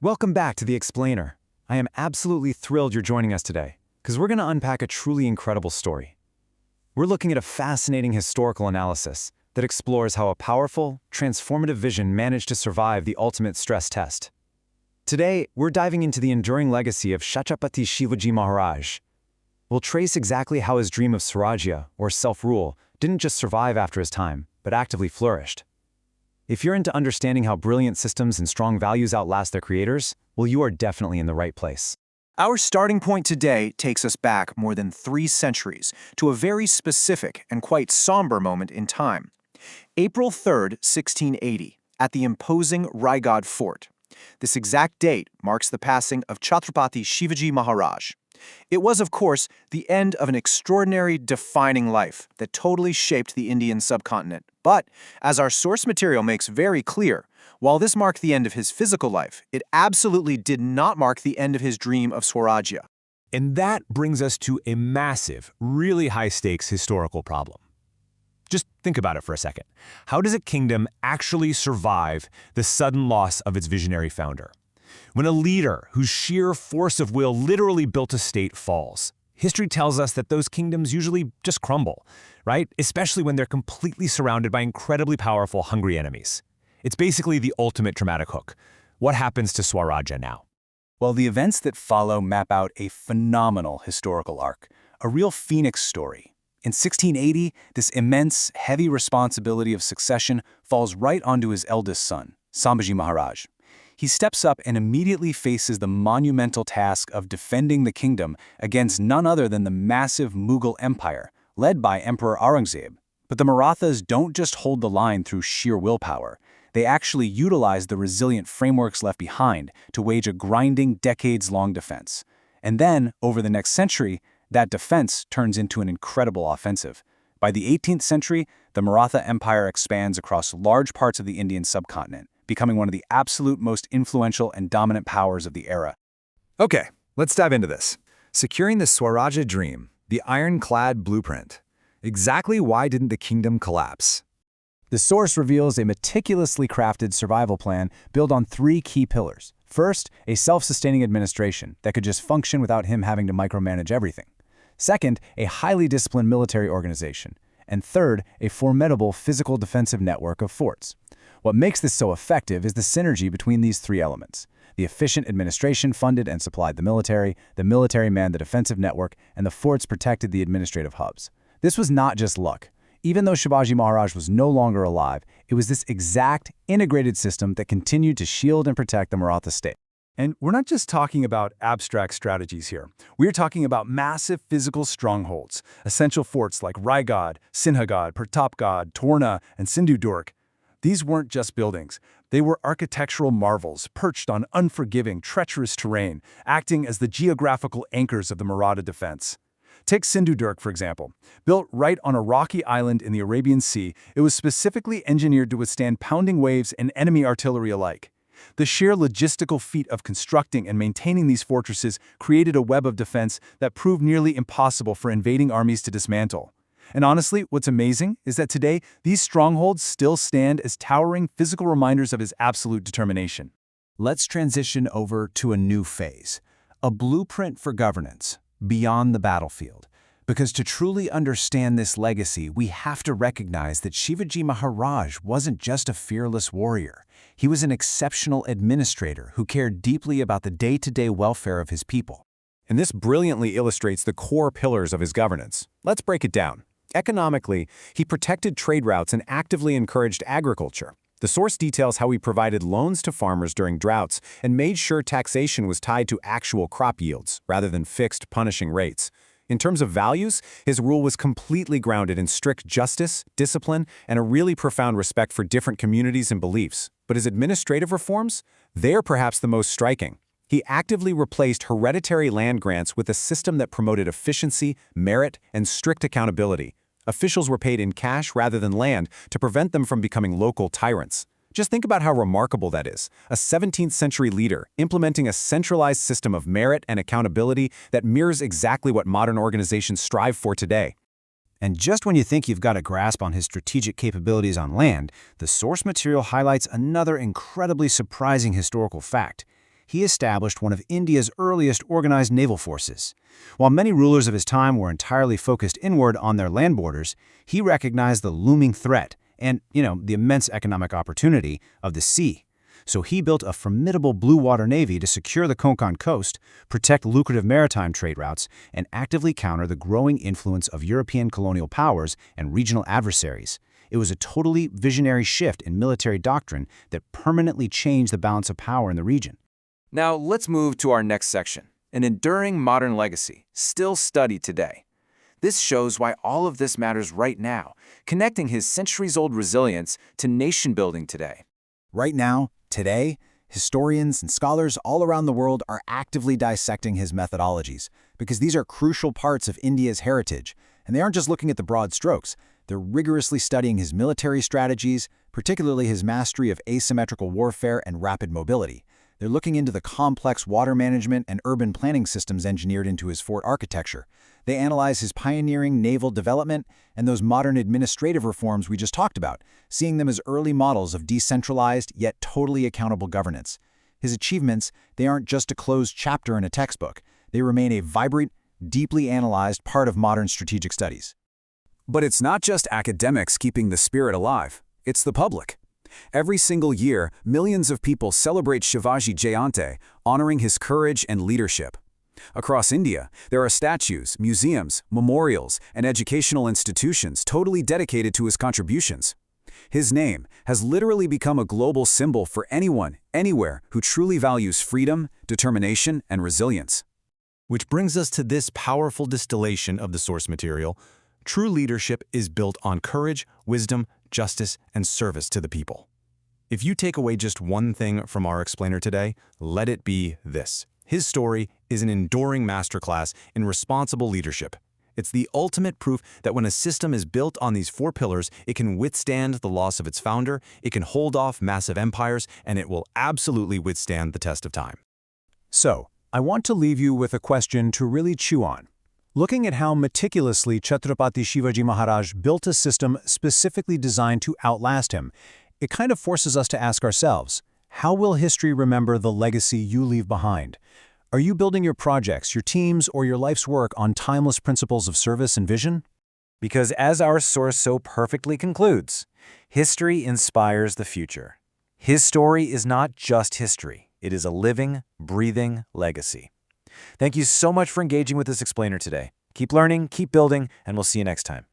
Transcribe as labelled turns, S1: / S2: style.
S1: Welcome back to The Explainer. I am absolutely thrilled you're joining us today, because we're going to unpack a truly incredible story. We're looking at a fascinating historical analysis that explores how a powerful, transformative vision managed to survive the ultimate stress test. Today, we're diving into the enduring legacy of Chhatrapati Shivaji Maharaj. We'll trace exactly how his dream of Swarajya, or self-rule, didn't just survive after his time, but actively flourished. If you're into understanding how brilliant systems and strong values outlast their creators, well, you are definitely in the right place.
S2: Our starting point today takes us back more than 3 centuries to a very specific and quite somber moment in time. April 3rd, 1680, at the imposing Raigad Fort. This exact date marks the passing of Chhatrapati Shivaji Maharaj. It was, of course, the end of an extraordinary, defining life that totally shaped the Indian subcontinent. But, as our source material makes very clear, while this marked the end of his physical life, it absolutely did not mark the end of his dream of Swarajya.
S3: And that brings us to a massive, really high-stakes historical problem. Just think about it for a second. How does a kingdom actually survive the sudden loss of its visionary founder? When a leader whose sheer force of will literally built a state falls, history tells us that those kingdoms usually just crumble, right? Especially when they're completely surrounded by incredibly powerful, hungry enemies. It's basically the ultimate dramatic hook. What happens to Swarajya now?
S4: Well, the events that follow map out a phenomenal historical arc, a real phoenix story. In 1680, this immense, heavy responsibility of succession falls right onto his eldest son, Sambhaji Maharaj. He steps up and immediately faces the monumental task of defending the kingdom against none other than the massive Mughal Empire, led by Emperor Aurangzeb. But the Marathas don't just hold the line through sheer willpower. They actually utilize the resilient frameworks left behind to wage a grinding, decades-long defense. And then, over the next century, that defense turns into an incredible offensive. By the 18th century, the Maratha Empire expands across large parts of the Indian subcontinent, becoming one of the absolute most influential and dominant powers of the era.
S1: Okay, let's dive into this. Securing the Swarajya dream, the ironclad blueprint. Exactly why didn't the kingdom collapse?
S4: The source reveals a meticulously crafted survival plan built on 3 key pillars. First, a self-sustaining administration that could just function without him having to micromanage everything. Second, a highly disciplined military organization. And third, a formidable physical defensive network of forts. What makes this so effective is the synergy between these 3 elements. The efficient administration funded and supplied the military manned the defensive network, and the forts protected the administrative hubs. This was not just luck. Even though Shivaji Maharaj was no longer alive, it was this exact, integrated system that continued to shield and protect the Maratha state.
S5: And we're not just talking about abstract strategies here. We're talking about massive physical strongholds, essential forts like Raigad, Sinhagad, Pratapgad, Torna, and Sindhudurg. These weren't just buildings. They were architectural marvels perched on unforgiving, treacherous terrain, acting as the geographical anchors of the Maratha defense. Take Sindhudurg, for example. Built right on a rocky island in the Arabian Sea, it was specifically engineered to withstand pounding waves and enemy artillery alike. The sheer logistical feat of constructing and maintaining these fortresses created a web of defense that proved nearly impossible for invading armies to dismantle. And honestly, what's amazing is that today, these strongholds still stand as towering physical reminders of his absolute determination.
S4: Let's transition over to a new phase, a blueprint for governance beyond the battlefield. Because to truly understand this legacy, we have to recognize that Shivaji Maharaj wasn't just a fearless warrior. He was an exceptional administrator who cared deeply about the day-to-day welfare of his people.
S1: And this brilliantly illustrates the core pillars of his governance. Let's break it down. Economically, he protected trade routes and actively encouraged agriculture. The source details how he provided loans to farmers during droughts and made sure taxation was tied to actual crop yields rather than fixed, punishing rates. In terms of values, his rule was completely grounded in strict justice, discipline, and a really profound respect for different communities and beliefs. But his administrative reforms? They're perhaps the most striking. He actively replaced hereditary land grants with a system that promoted efficiency, merit, and strict accountability. Officials were paid in cash rather than land to prevent them from becoming local tyrants. Just think about how remarkable that is. A 17th century leader implementing a centralized system of merit and accountability that mirrors exactly what modern organizations strive for today.
S4: And just when you think you've got a grasp on his strategic capabilities on land, the source material highlights another incredibly surprising historical fact.
S1: he established one of India's earliest organized naval forces. While many rulers of his time were entirely focused inward on their land borders, he recognized the looming threat and, the immense economic opportunity of the sea. So he built a formidable blue water navy to secure the Konkan coast, protect lucrative maritime trade routes, and actively counter the growing influence of European colonial powers and regional adversaries. It was a totally visionary shift in military doctrine that permanently changed the balance of power in the region.
S2: Now let's move to our next section, an enduring modern legacy, still studied today. This shows why all of this matters right now, connecting his centuries-old resilience to nation-building today.
S1: Right now, today, historians and scholars all around the world are actively dissecting his methodologies because these are crucial parts of India's heritage, and they aren't just looking at the broad strokes. They're rigorously studying his military strategies, particularly his mastery of asymmetrical warfare and rapid mobility. They're looking into the complex water management and urban planning systems engineered into his fort architecture. They analyze his pioneering naval development and those modern administrative reforms we just talked about, seeing them as early models of decentralized yet totally accountable governance. His achievements, they aren't just a closed chapter in a textbook. They remain a vibrant, deeply analyzed part of modern strategic studies.
S6: But it's not just academics keeping the spirit alive, it's the public. Every single year, millions of people celebrate Shivaji Jayanti, honoring his courage and leadership. Across India, there are statues, museums, memorials, and educational institutions totally dedicated to his contributions. His name has literally become a global symbol for anyone, anywhere, who truly values freedom, determination, and resilience.
S3: Which brings us to this powerful distillation of the source material. True leadership is built on courage, wisdom, justice, and service to the people. If you take away just one thing from our explainer today, let it be this. His story is an enduring masterclass in responsible leadership. It's the ultimate proof that when a system is built on these four pillars, it can withstand the loss of its founder, it can hold off massive empires, and it will absolutely withstand the test of time.
S1: So, I want to leave you with a question to really chew on. Looking at how meticulously Chhatrapati Shivaji Maharaj built a system specifically designed to outlast him, it kind of forces us to ask ourselves, how will history remember the legacy you leave behind? Are you building your projects, your teams, or your life's work on timeless principles of service and vision?
S2: Because as our source so perfectly concludes, history inspires the future. His story is not just history. It is a living, breathing legacy. Thank you so much for engaging with this explainer today. Keep learning, keep building, and we'll see you next time.